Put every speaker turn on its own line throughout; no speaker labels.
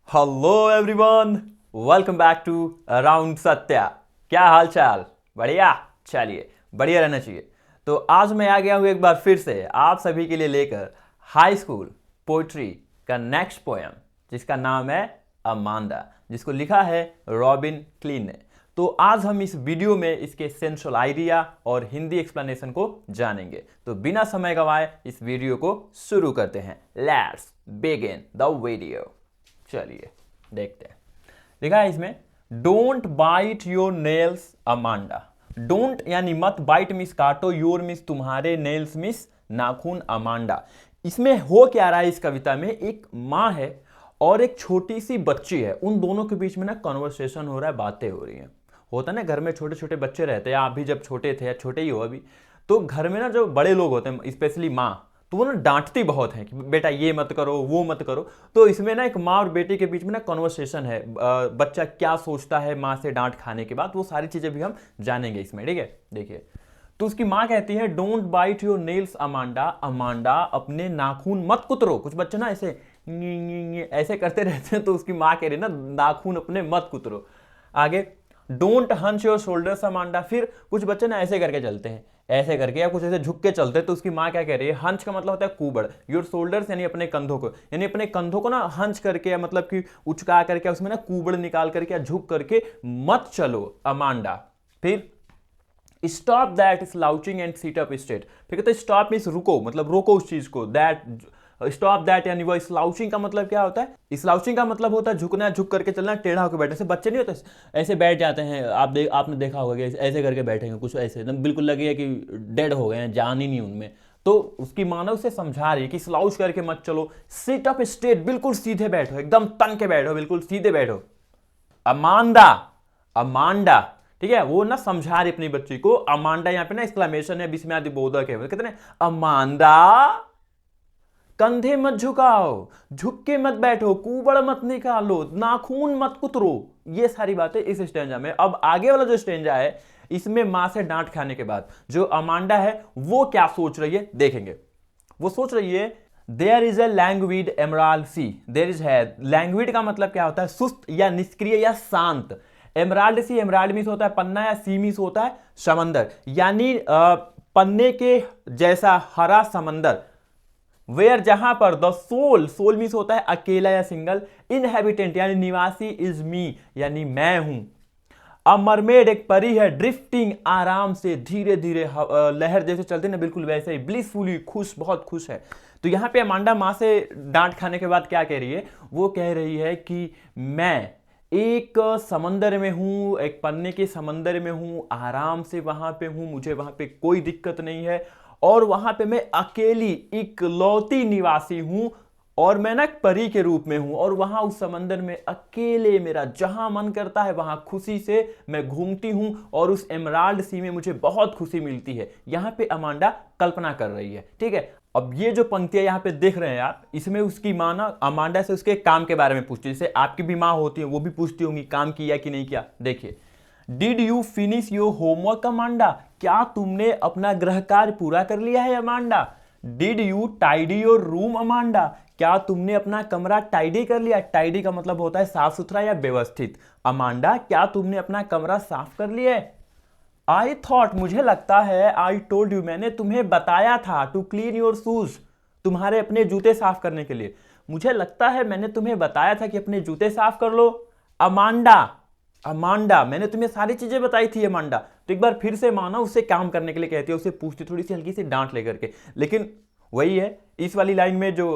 Hello everyone, welcome back to around Satya. क्या हाल चाल? बढ़िया। चलिए, बढ़िया रहना चाहिए। तो आज मैं आ गया हूँ एक बार फिर से आप सभी के लिए लेकर हाई स्कूल पोइट्री का नेक्स्ट पोएम, जिसका नाम है अमांडा, जिसको लिखा है रॉबिन क्लीन ने। तो आज हम इस वीडियो में इसके सेंट्रल आइडिया और हिंदी एक्सप्लेनेशन को जानेंगे। तो बिना समय गंवाए इस वीडियो को शुरू करते हैं। Let's begin the video. चलिए देखते हैं। लिखा है इसमें, don't bite your nails Amanda. Don't यानी मत, बाइट मिस काटो, योर मिस तुम्हारे, नेल्स मिस नाखून अमांडा। इसमें हो क्या रहा है इस कविता में, एक माँ है और एक छोटी सी बच्ची है। उन दोनों के बीच में ना कन्वर्सेशन हो रहा है, बातें हो रही हैं। होता ना घर में छोटे छोटे बच्चे रहते हैं, आप भी जब छोटे थे या छोटे ही हो अभी, तो घर में ना जो बड़े लोग होते हैं, स्पेशली माँ, तो वो ना डांटती बहुत है कि बेटा ये मत करो वो मत करो। तो इसमें ना एक माँ और बेटे के बीच में ना कन्वर्सेशन है। बच्चा क्या सोचता है माँ से डांट खाने के बाद, वो सारी चीजें भी हम जानेंगे इसमें। ठीक है, देखिए। तो उसकी माँ कहती है, don't bite your nails Amanda. Amanda, अपने नाखून मत कुतरो। कुछ बच्चे ना ऐसे ऐसे करते रहते हैं, तो उसकी माँ कह रही है ना, नाखून अपने मत कुतरो। आगे, don't hunch your shoulders Amanda. फिर कुछ बच्चे ना ऐसे करके चलते हैं, ऐसे करके, या कुछ ऐसे झुक के चलते हैं। तो उसकी माँ क्या कह रही है, हंच का मतलब होता है कुबड़, योर शोल्डर्स यानी अपने कंधों को, यानी अपने कंधों को ना हंच करके, या मतलब कि उचका करके, उसमें ना कुबड़ निकाल करके या झुक करके मत चलो अमांडा। फिर stop that slouching and seat up straight. फिर कहते हैं स्टॉप मीन्स रुको, मतलब रोको उस चीज को। दैट, स्टॉप दैट यानी वो स्लाउचिंग का मतलब क्या होता है, स्लाउचिंग का मतलब होता है झुकना, झुक करके चलना, टेढ़ा होकर बैठे। ऐसे बच्चे नहीं होते ऐसे बैठ जाते हैं, आपने देखा होगा कि ऐसे करके बैठेंगे, कुछ ऐसे एकदम बिल्कुल लगेगा कि डेड हो गए हैं, जान ही नहीं उनमें। तो उसकी मानव से समझा रही है कि स्लाउच करके मत चलो, सिट अप स्ट्रेट, बिल्कुल सीधे बैठो, एकदम तन के बैठो, बिल्कुल सीधे बैठो। अमांडा, अमांडा, ठीक है, वो ना समझा रही अपनी बच्ची को। अमांडा यहाँ पे ना एक्सक्लेमेशन है, विस्मयादि बोधक है। कहते हैं अमांडा, कंधे मत झुकाओ, झुक के मत बैठो, कुबड़ मत निकालो, नाखून मत कुतरो। ये सारी बातें इस स्टेंजा में। अब आगे वाला जो स्टेंजा है, इसमें मां से डांट खाने के बाद जो अमांडा है वो क्या सोच रही है देखेंगे। वो सोच रही है, there is a languid emerald sea. There is है, लैंग्विड का मतलब क्या होता है, सुस्त या निष्क्रिय या शांत। एमराल्ड सी, एमराल्ड मीन्स होता है पन्ना, या सी मीन्स होता है समंदर, यानी पन्ने के जैसा हरा समंदर। वेयर, जहां पर, द सोल, सोल मीन्स होता है अकेला या सिंगल, इनहेबिटेंट यानी निवासी, इज मी यानी मैं हूं। अ मरमेड, एक परी है, ड्रिफ्टिंग आराम से धीरे धीरे, लहर जैसे चलते ना, बिल्कुल वैसे ही, ब्लिसफुली, खुश, बहुत खुश है। तो यहां पे अमांडा मां से डांट खाने के बाद क्या कह रही है, वो कह रही है कि मैं एक समंदर में हूं, एक पन्ने के समंदर में हूं, आराम से वहां पे हूं, मुझे वहां पे कोई दिक्कत नहीं है, और वहां पे मैं अकेली इकलौती निवासी हूं, और मैं ना एक परी के रूप में हूं, और वहां उस समंदर में अकेले मेरा जहां मन करता है वहां खुशी से मैं घूमती हूं, और उस एमराल्ड सी में मुझे बहुत खुशी मिलती है। यहां पे अमांडा कल्पना कर रही है। ठीक है, अब ये जो पंक्तियां यहां पे देख रहे हैं आप, इसमें उसकी मां ना अमांडा से उसके काम के बारे में पूछती है, जैसे आपकी भी मां होती है, वो भी पूछती होंगी काम किया कि नहीं किया। देखिए, did you finish your homework Amanda. क्या तुमने अपना गृह कार्य पूरा कर लिया है Amanda. Did you tidy your room Amanda. क्या तुमने अपना कमरा टाइडी कर लिया। टाइडी का मतलब होता है साफ सुथरा या व्यवस्थित। अमांडा, क्या तुमने अपना कमरा साफ कर लिया है। आई थॉट, मुझे लगता है, आई टोल्ड यू, मैंने तुम्हें बताया था, टू क्लीन योर शूज, तुम्हारे अपने जूते साफ करने के लिए। मुझे लगता है मैंने तुम्हें बताया था कि अपने जूते साफ कर लो। अमांडा, अमांडा, मैंने तुम्हें सारी चीजें बताई थी अमांडा। तो एक बार फिर से माना उससे काम करने के लिए कहती है, उसे पूछती थोड़ी सी हल्की सी डांट लेकर के। लेकिन वही है, इस वाली लाइन में जो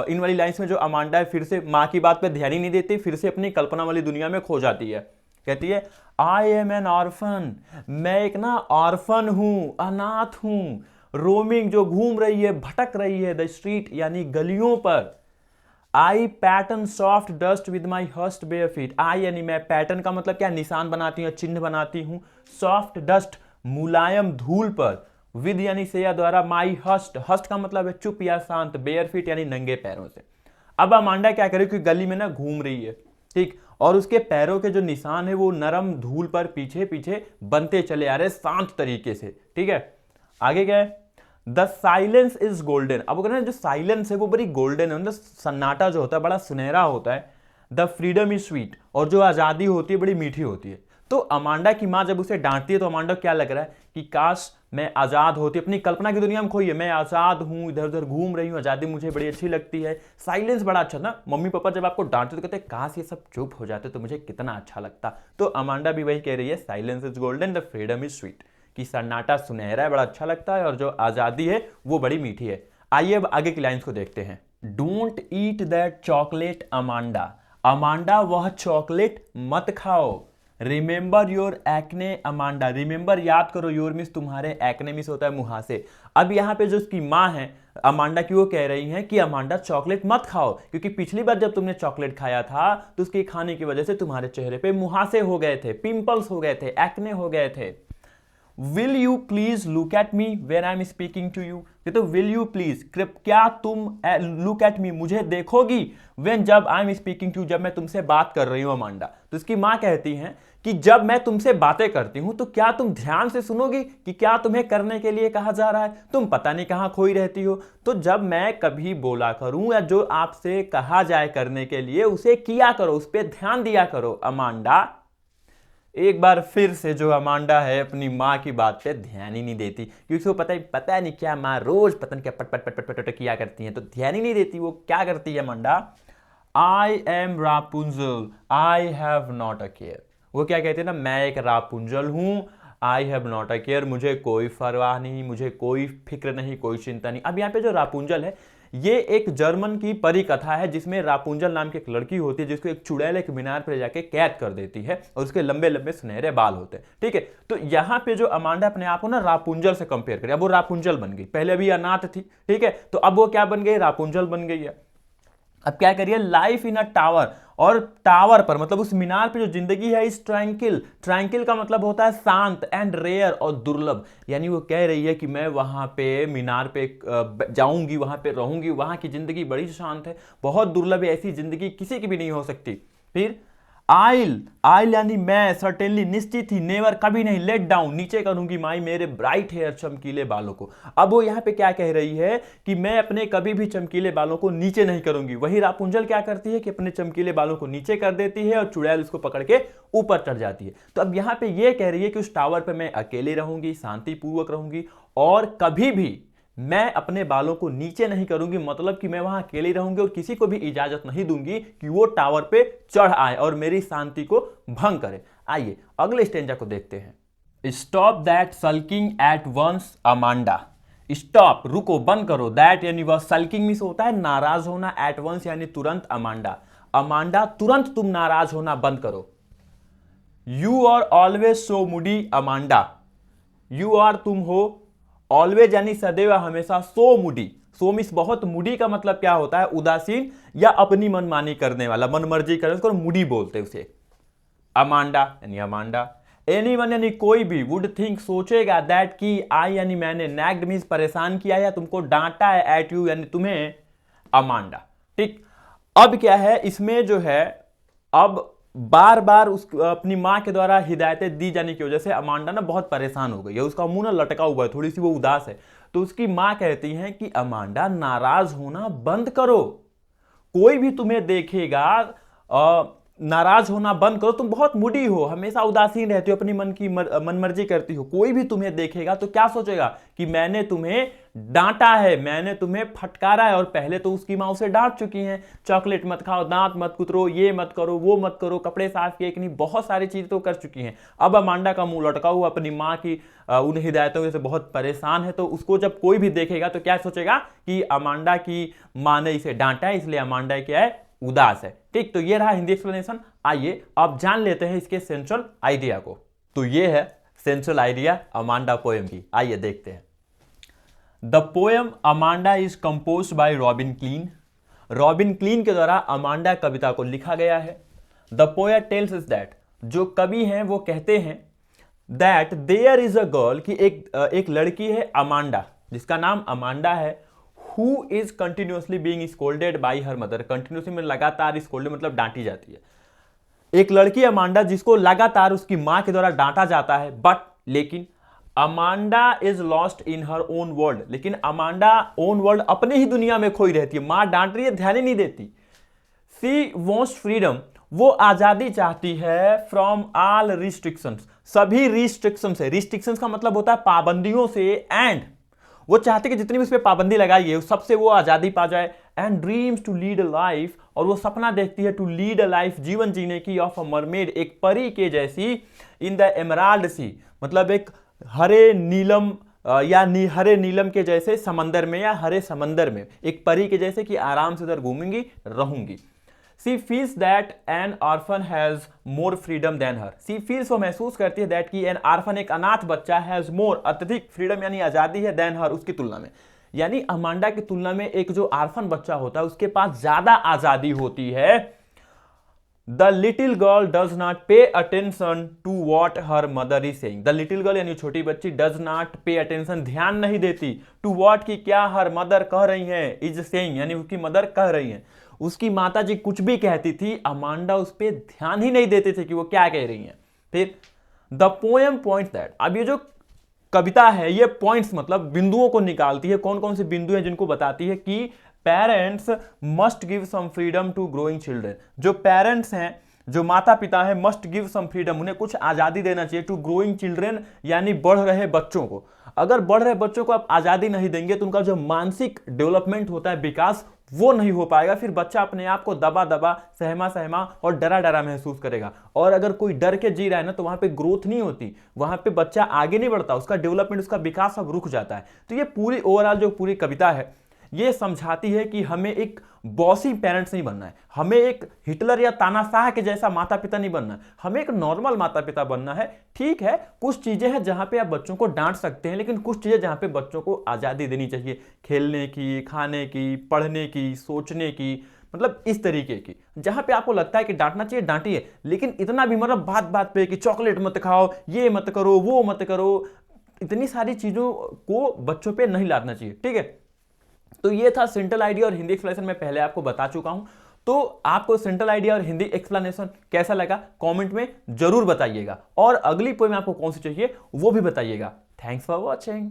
इन वाली लाइंस में जो अमांडा है, फिर से माँ की बात पे ध्यान ही नहीं देती, फिर से अपनी कल्पना वाली दुनिया में खो जाती है। कहती है, आई एम एन ऑर्फन, मैं एक ना ऑर्फन हूं, अनाथ हूं, रोमिंग जो घूम रही है, भटक रही है, द स्ट्रीट यानी गलियों पर। I pattern soft dust with my hushed bare feet. I यानी मैं, पैटर्न का मतलब क्या, निशान बनाती हूँ, चिन्ह बनाती हूँ, सॉफ्ट डस्ट मुलायम धूल पर, विद यानी से या द्वारा, माई हस्ट, हस्ट का मतलब है चुप या शांत, बेयर फीट यानी नंगे पैरों से। अब अमांडा क्या करे कि गली में ना घूम रही है, ठीक, और उसके पैरों के जो निशान है वो नरम धूल पर पीछे पीछे बनते चले आ रहे शांत तरीके से। ठीक है, आगे क्या है, द साइलेंस इज गोल्डन। अब जो साइलेंस है वो बड़ी गोल्डन है, मतलब सन्नाटा जो होता है बड़ा सुनहरा होता है। द फ्रीडम इज स्वीट, और जो आज़ादी होती है बड़ी मीठी होती है। तो अमांडा की माँ जब उसे डांटती है तो अमांडा को क्या लग रहा है कि काश मैं आज़ाद होती, अपनी कल्पना की दुनिया में खोइए, मैं आज़ाद हूँ, इधर उधर घूम रही हूँ, आज़ादी मुझे बड़ी अच्छी लगती है। साइलेंस बड़ा अच्छा ना, मम्मी पापा जब आपको डांटते तो कहते हैं काश ये सब चुप हो जाते तो मुझे कितना अच्छा लगता। तो अमांडा भी वही कह रही है, silence is golden the freedom is sweet, कि सन्नाटा सुनहरा है, बड़ा अच्छा लगता है, और जो आज़ादी है वो बड़ी मीठी है। आइए अब आगे की लाइन्स को देखते हैं। Don't eat that chocolate Amanda, Amanda वह चॉकलेट मत खाओ। Remember your acne Amanda, remember याद करो, योर मिस तुम्हारे, एक्ने मिस होता है मुहासे। अब यहाँ पे जो उसकी माँ है अमांडा की, वो कह रही हैं कि अमांडा चॉकलेट मत खाओ, क्योंकि पिछली बार जब तुमने चॉकलेट खाया था तो उसके खाने की वजह से तुम्हारे चेहरे पे मुहासे हो गए थे, पिंपल्स हो गए थे, एक्ने हो गए थे। Will you please look at me when I am speaking to you, तो विल यू प्लीज, क्या तुम लुक एट मी, मुझे देखोगी, वेन जब आई एम स्पीकिंग टू, जब मैं तुमसे बात कर रही हूं अमांडा। तो इसकी मां कहती हैं कि जब मैं तुमसे बातें करती हूं तो क्या तुम ध्यान से सुनोगी कि क्या तुम्हें करने के लिए कहा जा रहा है, तुम पता नहीं कहां खोई रहती हो। तो जब मैं कभी बोला करूं या जो आपसे कहा जाए करने के लिए उसे किया करो, उस पर ध्यान दिया करो अमांडा। एक बार फिर से जो अमांडा है अपनी माँ की बात पे ध्यान ही नहीं देती, क्योंकि उसको पता नहीं क्या माँ रोज पता नहीं क्या पट पट पट पट पट किया करती है, तो ध्यान ही नहीं देती। वो क्या करती है Amanda, I am Rapunzel I have not a care, वो क्या कहते हैं ना, मैं एक रापुंजल हूं, I have not a care, मुझे कोई परवाह नहीं, मुझे कोई फिक्र नहीं, कोई चिंता नहीं। अब यहाँ पे जो रापुंजल है ये एक जर्मन की परी कथा है, जिसमें रापुंजल नाम की एक लड़की होती है जिसको एक चुड़ैल एक मीनार पर जाके कैद कर देती है, और उसके लंबे लंबे सुनहरे बाल होते हैं। ठीक है, तो यहाँ पे जो अमांडा अपने आप को ना रापुंजल से कंपेयर करे, अब वो रापुंजल बन गई, पहले अभी अनाथ थी, ठीक है, तो अब वो क्या बन गई, रापुंजल बन गई है। अब क्या करिए, लाइफ इन अ टावर, और टावर पर मतलब उस मीनार पे जो जिंदगी है इस ट्रैंकिल, ट्रैंकिल का मतलब होता है शांत, एंड रेयर और दुर्लभ, यानी वो कह रही है कि मैं वहां पे मीनार पे जाऊंगी, वहां पे रहूंगी, वहां की जिंदगी बड़ी शांत है, बहुत दुर्लभ है, ऐसी जिंदगी किसी की भी नहीं हो सकती। फिर आइल, आइल यानी मैं, सर्टेनली निश्चित ही, नेवर कभी नहीं, लेट डाउन नीचे करूंगी माई मेरे ब्राइट हेयर चमकीले बालों को। अब वो यहाँ पे क्या कह रही है कि मैं अपने कभी भी चमकीले बालों को नीचे नहीं करूंगी। वही रापुंजल क्या करती है कि अपने चमकीले बालों को नीचे कर देती है और चुड़ैल उसको पकड़ के ऊपर चढ़ जाती है। तो अब यहाँ पे ये कह रही है कि उस टावर पे मैं अकेले रहूंगी, शांतिपूर्वक रहूंगी, और कभी भी मैं अपने बालों को नीचे नहीं करूंगी, मतलब कि मैं वहां अकेली रहूंगी और किसी को भी इजाजत नहीं दूंगी कि वो टावर पे चढ़ आए और मेरी शांति को भंग करे। आइए अगले स्टेंजा को देखते हैं। Stop that sulking at once Amanda, stop रुको, बंद करो, दैट यानी वह, सल्किंग मींस होता है नाराज होना, एट वंस यानी तुरंत, अमांडा, अमांडा तुरंत तुम नाराज होना बंद करो। You are always so moody Amanda, you are तुम हो, ऑलवेज यानी सदैव हमेशा, सो मूडी, सो मींस बहुत, मूडी का मतलब क्या होता है, उदासीन या अपनी मनमानी करने वाला, मनमर्जी करने, उसको मूडी बोलते हैं उसे। अमांडा यानी अमांडा, एनीवन यानी कोई भी, वुड थिंक सोचेगा, दैट की, आई यानी मैंने, नैग्ड मींस परेशान किया या तुमको डांटा है, एट यू यानी तुम्हें, अमांडा। ठीक, अब क्या है इसमें जो है, अब बार बार उस अपनी मां के द्वारा हिदायतें दी जाने की वजह से अमांडा ना बहुत परेशान हो गई है, उसका मुंह ना लटका हुआ है, थोड़ी सी वो उदास है। तो उसकी मां कहती हैं कि अमांडा नाराज होना बंद करो, कोई भी तुम्हें देखेगा नाराज होना बंद करो, तुम बहुत मुडी हो, हमेशा उदासीन रहती हो, अपनी मन की मनमर्जी करती हो, कोई भी तुम्हें देखेगा तो क्या सोचेगा कि मैंने तुम्हें डांटा है, मैंने तुम्हें फटकारा है। और पहले तो उसकी माँ उसे डांट चुकी हैं, चॉकलेट मत खाओ, दांत मत कुतरो, ये मत करो, वो मत करो, कपड़े साफ किए कि नहीं, बहुत सारी चीज तो कर चुकी हैं। अब अमांडा का मुंह लटका हुआ अपनी माँ की उन हिदायतों से बहुत परेशान है, तो उसको जब कोई भी देखेगा तो क्या सोचेगा कि अमांडा की माँ ने इसे डांटा है, इसलिए अमांडा क्या है, उदास है। ठीक, तो ये रहा हिंदी एक्सप्लेनेशन। आइए अब जान लेते हैं इसके सेंट्रल आइडिया को। तो ये है सेंट्रल आइडिया अमांडा पोएम की, आइए देखते हैं। The poem Amanda is composed by Robin Klein, Robin Klein के द्वारा अमांडा कविता को लिखा गया है। The poet tells is that, जो कवि हैं वो कहते हैं, that there is a girl, कि एक लड़की है अमांडा, जिसका नाम अमांडा है, who is continuously being scolded by her mother, continuously में लगातार स्कोल्डेड मतलब डांटी जाती है। एक लड़की अमांडा जिसको लगातार उसकी मां के द्वारा डांटा जाता है, बट लेकिन Amanda is lost in her own world, लेकिन अमांडा ओन वर्ल्ड अपने ही दुनिया में खोई रहती है, मां डांट रही है ध्यान ही नहीं देती। सी वॉन्ट्स फ्रीडम, वो आजादी चाहती है फ्रॉम ऑल रिस्ट्रिक्शंस, सभी रिस्ट्रिक्शन से। रिस्ट्रिक्शंस का मतलब होता है पाबंदियों से, एंड वो चाहती है कि जितनी भी उस पर पाबंदी लगाई है सबसे वो आजादी पा जाए। And dreams to lead a life, और वो सपना देखती है टू लीड अ लाइफ, जीवन जीने की, ऑफ अ मरमेड, एक परी के जैसी, इन द एमराल्ड सी, मतलब एक हरे नीलम हरे नीलम के जैसे समंदर में, या हरे समंदर में, एक परी के जैसे कि आराम से उधर घूमूंगी रहूंगी। She feels that an orphan has more freedom than her. She feels, वो महसूस करती है that कि an orphan, एक अनाथ बच्चा, has more, अत्यधिक freedom यानी आजादी है than her, उसकी तुलना में। यानी अमांडा की तुलना में एक जो आर्फन बच्चा होता है उसके पास ज्यादा आजादी होती है। The little girl does not pay attention to what her mother is saying. The little girl यानी छोटी बच्ची does not pay attention, ध्यान नहीं देती, to what, की क्या her mother कह रही है, is saying यानी उसकी मदर कह रही है। उसकी माता जी कुछ भी कहती थी, अमांडा उस पर ध्यान ही नहीं देते थे कि वो क्या कह रही हैं। फिर द पोएम पॉइंट्स दैट, अब ये जो कविता है ये पॉइंट्स मतलब बिंदुओं को निकालती है। कौन कौन से बिंदु हैं जिनको बताती है कि parents must give some freedom to growing children, जो पेरेंट्स हैं, जो माता पिता है, मस्ट गिव सम फ्रीडम, उन्हें कुछ आजादी देना चाहिए, टू ग्रोइंग चिल्ड्रन यानी बढ़ रहे बच्चों को। अगर बढ़ रहे बच्चों को आप आजादी नहीं देंगे तो उनका जो मानसिक डेवलपमेंट होता है, विकास, वो नहीं हो पाएगा। फिर बच्चा अपने आप को दबा दबा, सहमा सहमा और डरा डरा महसूस करेगा। और अगर कोई डर के जी रहा है ना तो वहां पे ग्रोथ नहीं होती, वहां पे बच्चा आगे नहीं बढ़ता, उसका डेवलपमेंट, उसका विकास सब रुक जाता है। तो ये पूरी ओवरऑल जो पूरी कविता है ये समझाती है कि हमें एक बॉसी पेरेंट्स नहीं बनना है, हमें एक हिटलर या तानाशाह के जैसा माता पिता नहीं बनना है, हमें एक नॉर्मल माता पिता बनना है। ठीक है, कुछ चीजें हैं जहां पे आप बच्चों को डांट सकते हैं, लेकिन कुछ चीजें जहां पे बच्चों को आजादी देनी चाहिए, खेलने की, खाने की, पढ़ने की, सोचने की, मतलब इस तरीके की। जहां पे आपको लगता है कि डांटना चाहिए डांटिए, लेकिन इतना भी मतलब बात बात पे कि चॉकलेट मत खाओ, ये मत करो, वो मत करो, इतनी सारी चीजों को बच्चों पे नहीं लादना चाहिए। ठीक है, तो ये था सिंपल आइडिया और हिंदी एक्सप्लेनेशन मैं पहले आपको बता चुका हूं। तो आपको सिंपल आइडिया और हिंदी एक्सप्लेनेशन कैसा लगा कमेंट में जरूर बताइएगा, और अगली पोएम आपको कौन सी चाहिए वो भी बताइएगा। Thanks for watching.